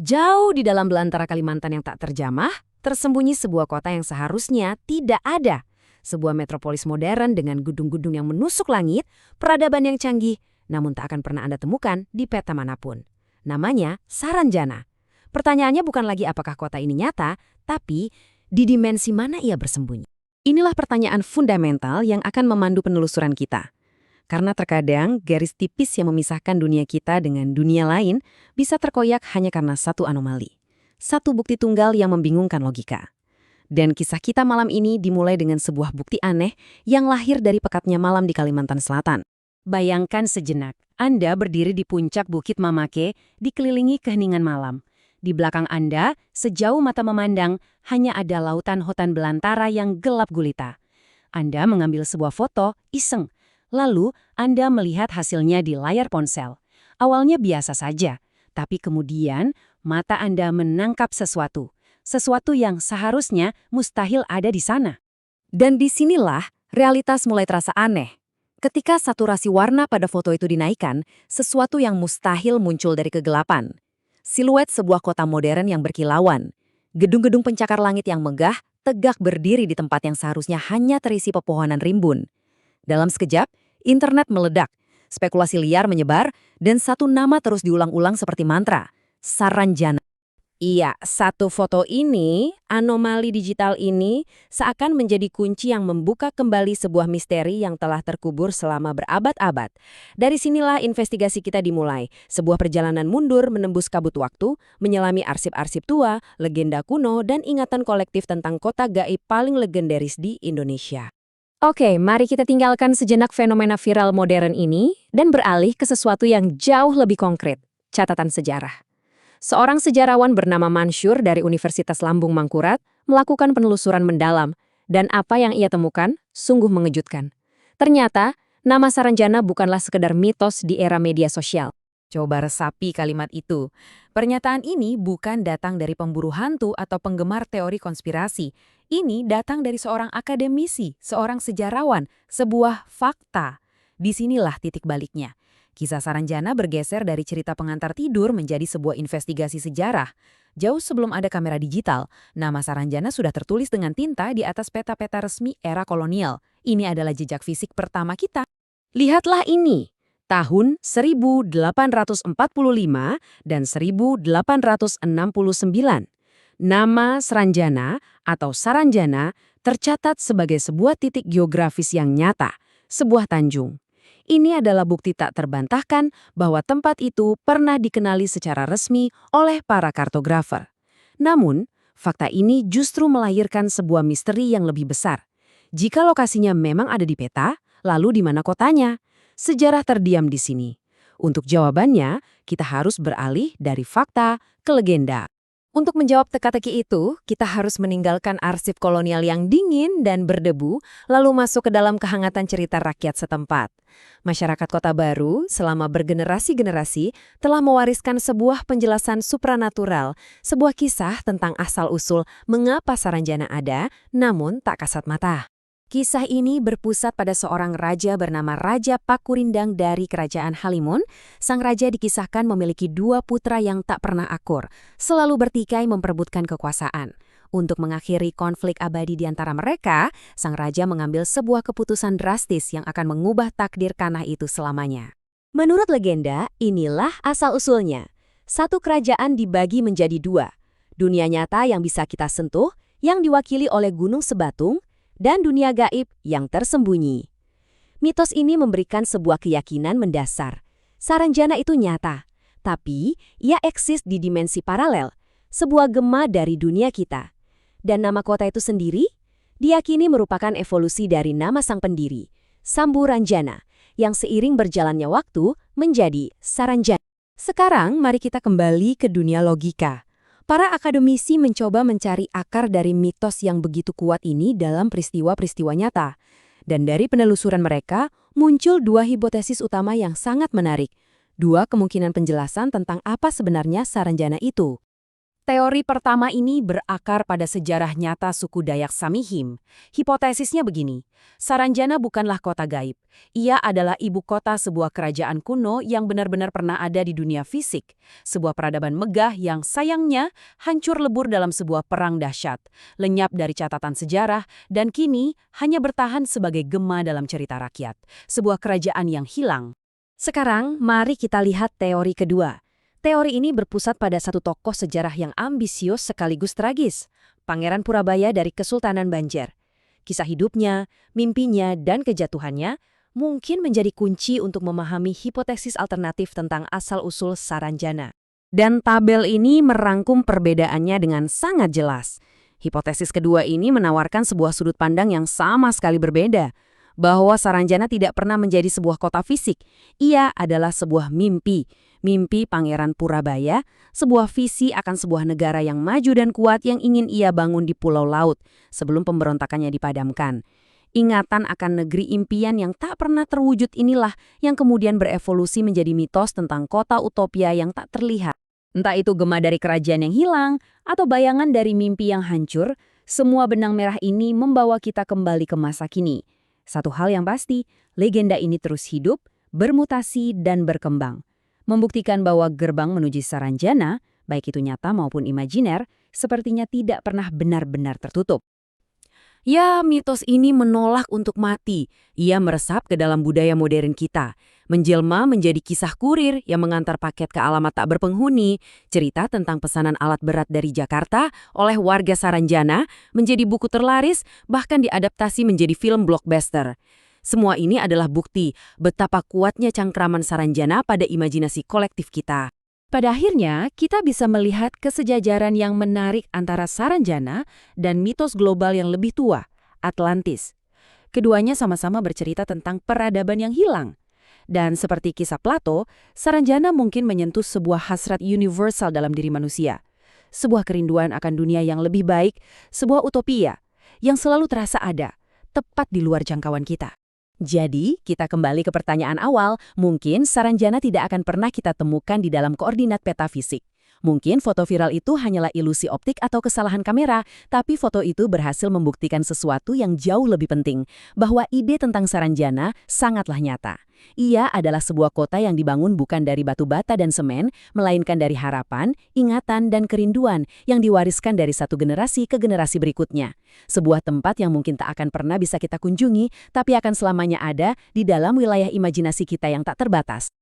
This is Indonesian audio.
Jauh di dalam belantara Kalimantan yang tak terjamah, tersembunyi sebuah kota yang seharusnya tidak ada. Sebuah metropolis modern dengan gedung-gedung yang menusuk langit, peradaban yang canggih, namun tak akan pernah Anda temukan di peta manapun. Namanya Saranjana. Pertanyaannya bukan lagi apakah kota ini nyata, tapi di dimensi mana ia bersembunyi. Inilah pertanyaan fundamental yang akan memandu penelusuran kita. Karena terkadang garis tipis yang memisahkan dunia kita dengan dunia lain bisa terkoyak hanya karena satu anomali. Satu bukti tunggal yang membingungkan logika. Dan kisah kita malam ini dimulai dengan sebuah bukti aneh yang lahir dari pekatnya malam di Kalimantan Selatan. Bayangkan sejenak, Anda berdiri di puncak Bukit Mamake, dikelilingi keheningan malam. Di belakang Anda, sejauh mata memandang, hanya ada lautan hutan belantara yang gelap gulita. Anda mengambil sebuah foto, iseng. Lalu, Anda melihat hasilnya di layar ponsel. Awalnya biasa saja, tapi kemudian mata Anda menangkap sesuatu. Sesuatu yang seharusnya mustahil ada di sana. Dan disinilah realitas mulai terasa aneh. Ketika saturasi warna pada foto itu dinaikkan, sesuatu yang mustahil muncul dari kegelapan. Siluet sebuah kota modern yang berkilauan. Gedung-gedung pencakar langit yang megah, tegak berdiri di tempat yang seharusnya hanya terisi pepohonan rimbun. Dalam sekejap, internet meledak, spekulasi liar menyebar, dan satu nama terus diulang-ulang seperti mantra, Saranjana. Iya, satu foto ini, anomali digital ini, seakan menjadi kunci yang membuka kembali sebuah misteri yang telah terkubur selama berabad-abad. Dari sinilah investigasi kita dimulai, sebuah perjalanan mundur menembus kabut waktu, menyelami arsip-arsip tua, legenda kuno, dan ingatan kolektif tentang kota gaib paling legendaris di Indonesia. Oke, mari kita tinggalkan sejenak fenomena viral modern ini dan beralih ke sesuatu yang jauh lebih konkret, catatan sejarah. Seorang sejarawan bernama Mansyur dari Universitas Lambung Mangkurat melakukan penelusuran mendalam, dan apa yang ia temukan sungguh mengejutkan. Ternyata, nama Saranjana bukanlah sekedar mitos di era media sosial. Coba resapi kalimat itu. Pernyataan ini bukan datang dari pemburu hantu atau penggemar teori konspirasi. Ini datang dari seorang akademisi, seorang sejarawan, sebuah fakta. Disinilah titik baliknya. Kisah Saranjana bergeser dari cerita pengantar tidur menjadi sebuah investigasi sejarah. Jauh sebelum ada kamera digital, nama Saranjana sudah tertulis dengan tinta di atas peta-peta resmi era kolonial. Ini adalah jejak fisik pertama kita. Lihatlah ini. Tahun 1845 dan 1869. Nama Saranjana atau Saranjana tercatat sebagai sebuah titik geografis yang nyata, sebuah tanjung. Ini adalah bukti tak terbantahkan bahwa tempat itu pernah dikenali secara resmi oleh para kartografer. Namun, fakta ini justru melahirkan sebuah misteri yang lebih besar. Jika lokasinya memang ada di peta, lalu di mana kotanya? Sejarah terdiam di sini. Untuk jawabannya, kita harus beralih dari fakta ke legenda. Untuk menjawab teka-teki itu, kita harus meninggalkan arsip kolonial yang dingin dan berdebu, lalu masuk ke dalam kehangatan cerita rakyat setempat. Masyarakat Kota Baru selama bergenerasi-generasi telah mewariskan sebuah penjelasan supranatural, sebuah kisah tentang asal-usul mengapa Saranjana ada, namun tak kasat mata. Kisah ini berpusat pada seorang raja bernama Raja Pakurindang dari Kerajaan Halimun. Sang raja dikisahkan memiliki dua putra yang tak pernah akur, selalu bertikai memperebutkan kekuasaan. Untuk mengakhiri konflik abadi di antara mereka, sang raja mengambil sebuah keputusan drastis yang akan mengubah takdir tanah itu selamanya. Menurut legenda, inilah asal-usulnya. Satu kerajaan dibagi menjadi dua. Dunia nyata yang bisa kita sentuh, yang diwakili oleh Gunung Sebatung, dan dunia gaib yang tersembunyi. Mitos ini memberikan sebuah keyakinan mendasar. Saranjana itu nyata, tapi ia eksis di dimensi paralel, sebuah gema dari dunia kita. Dan nama kota itu sendiri diyakini merupakan evolusi dari nama sang pendiri, Samburanjana, yang seiring berjalannya waktu menjadi Saranjana. Sekarang mari kita kembali ke dunia logika. Para akademisi mencoba mencari akar dari mitos yang begitu kuat ini dalam peristiwa-peristiwa nyata. Dan dari penelusuran mereka, muncul dua hipotesis utama yang sangat menarik. Dua kemungkinan penjelasan tentang apa sebenarnya Saranjana itu. Teori pertama ini berakar pada sejarah nyata suku Dayak Samihim. Hipotesisnya begini, Saranjana bukanlah kota gaib. Ia adalah ibu kota sebuah kerajaan kuno yang benar-benar pernah ada di dunia fisik. Sebuah peradaban megah yang sayangnya hancur lebur dalam sebuah perang dahsyat, lenyap dari catatan sejarah, dan kini hanya bertahan sebagai gema dalam cerita rakyat. Sebuah kerajaan yang hilang. Sekarang, mari kita lihat teori kedua. Teori ini berpusat pada satu tokoh sejarah yang ambisius sekaligus tragis, Pangeran Purabaya dari Kesultanan Banjar. Kisah hidupnya, mimpinya, dan kejatuhannya mungkin menjadi kunci untuk memahami hipotesis alternatif tentang asal-usul Saranjana. Dan tabel ini merangkum perbedaannya dengan sangat jelas. Hipotesis kedua ini menawarkan sebuah sudut pandang yang sama sekali berbeda, bahwa Saranjana tidak pernah menjadi sebuah kota fisik. Ia adalah sebuah mimpi. Mimpi Pangeran Purabaya, sebuah visi akan sebuah negara yang maju dan kuat yang ingin ia bangun di pulau laut sebelum pemberontakannya dipadamkan. Ingatan akan negeri impian yang tak pernah terwujud inilah yang kemudian berevolusi menjadi mitos tentang kota utopia yang tak terlihat. Entah itu gema dari kerajaan yang hilang atau bayangan dari mimpi yang hancur, semua benang merah ini membawa kita kembali ke masa kini. Satu hal yang pasti, legenda ini terus hidup, bermutasi, dan berkembang. Membuktikan bahwa gerbang menuju Saranjana, baik itu nyata maupun imajiner, sepertinya tidak pernah benar-benar tertutup. Ya, mitos ini menolak untuk mati. Ia meresap ke dalam budaya modern kita, menjelma menjadi kisah kurir yang mengantar paket ke alamat tak berpenghuni, cerita tentang pesanan alat berat dari Jakarta oleh warga Saranjana, menjadi buku terlaris, bahkan diadaptasi menjadi film blockbuster. Semua ini adalah bukti betapa kuatnya cangkraman Saranjana pada imajinasi kolektif kita. Pada akhirnya, kita bisa melihat kesejajaran yang menarik antara Saranjana dan mitos global yang lebih tua, Atlantis. Keduanya sama-sama bercerita tentang peradaban yang hilang. Dan seperti kisah Plato, Saranjana mungkin menyentuh sebuah hasrat universal dalam diri manusia. Sebuah kerinduan akan dunia yang lebih baik, sebuah utopia yang selalu terasa ada, tepat di luar jangkauan kita. Jadi, kita kembali ke pertanyaan awal, mungkin Saranjana tidak akan pernah kita temukan di dalam koordinat peta fisik. Mungkin foto viral itu hanyalah ilusi optik atau kesalahan kamera, tapi foto itu berhasil membuktikan sesuatu yang jauh lebih penting, bahwa ide tentang Saranjana sangatlah nyata. Ia adalah sebuah kota yang dibangun bukan dari batu bata dan semen, melainkan dari harapan, ingatan, dan kerinduan yang diwariskan dari satu generasi ke generasi berikutnya. Sebuah tempat yang mungkin tak akan pernah bisa kita kunjungi, tapi akan selamanya ada di dalam wilayah imajinasi kita yang tak terbatas.